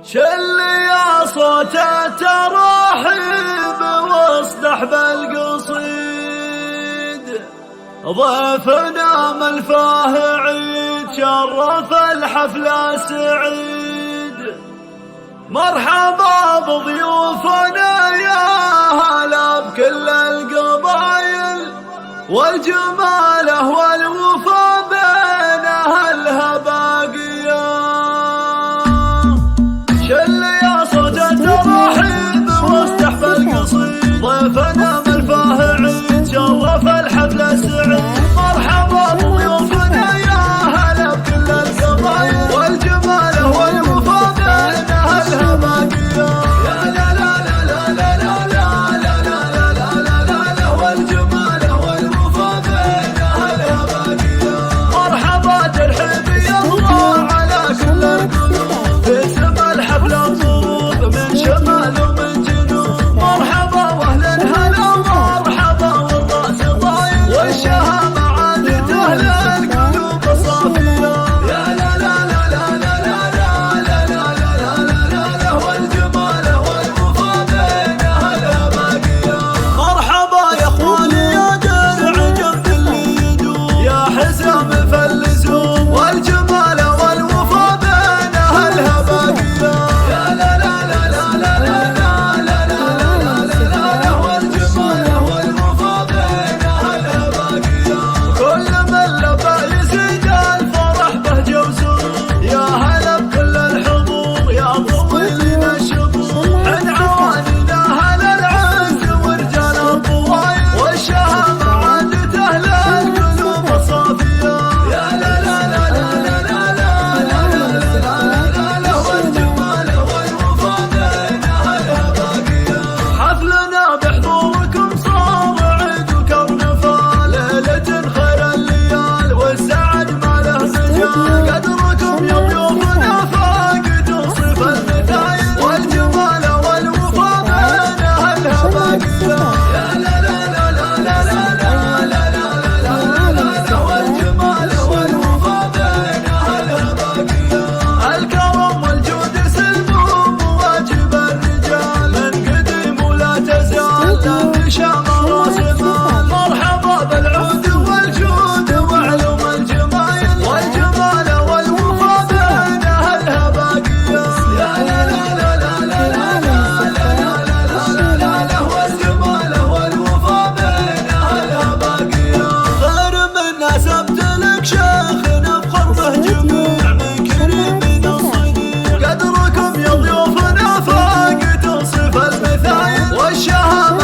شل يا صوت التراحيب واصدح بالقصيد، ضيفنا ملفاه عيد شرف الحفلة سعيد. مرحبا بضيوفنا يا هلا بكل القبايل، والجماله والوفا بين أهلها باقية. شل يا صوت التراحيب واصدح بالقصيد، ضيفنا ملفاه عيد شرف الحفلة سعيد. مرحبا بضيوفنا يا هلا بكل القبايل، والجماله والوفا بين أهلها باقية. يا لا لا لا لا لا لا لا لا لا لا لا لا لا، والجماله والوفا بين أهلها باقية. مرحبا ترحيب الله على كل القلوب، في سما الحفلة طروب من شمال ومن جنوب. مرحبا واهل الهلا مرحبا والراس طاير، والشهامة عادت اهل القلوب الصافية. يا لا لا لا لا لا لا لا لا لا لا لا، والجماله والوفا بين اهلها باقية. مرحبا يا اخواني يا درع جنب اللي يدوم، يا حسام في اللزوم، والجماله والوفا بين اهلها باقية. يا لا لا لا لا لا لا لا لا لا لا لا، والجماله والوفا بين اهلها باقية. كل من لبى يزيد الفرح بهجة وسرور، يا هلا بكل الحضور يا طويلين الشهور. عن عوانينا اهل العز ورجال الطوايل، والشهامة عادت اهل القلوب الصافية. يا لا لا لا لا لا لا لا لا لا لا، والجماله والوفا بين اهلها باقية. حفلنا بحضوركم صار عيد وكرنفال، ليلة خير الليال والسعد ما له مجال. قدركم يا ضيوفنا فاق توصيف المثايل، والجماله والوفا بين اهلها باقية. يا لا لا لا لا لا لا لا لا لا لا لا، والجماله والوفا بين اهلها باقية. الكرم والجود سلمهم واجب الرجال، من قديم ولا تزال الانتشام راس مال. مرحبا بالعود والجود وعلوم الجمايل، والجماله والوفا بين اهلها باقية. يا لا لا لا لا لا لا لا لا لا لا، والجماله والوفا بين اهلها باقية. خير من نسبت لك شيخ نفخر به جموع، من كريم من الصديق. قدركم يا ضيوفنا فاق توصيف المثايل، والشهامة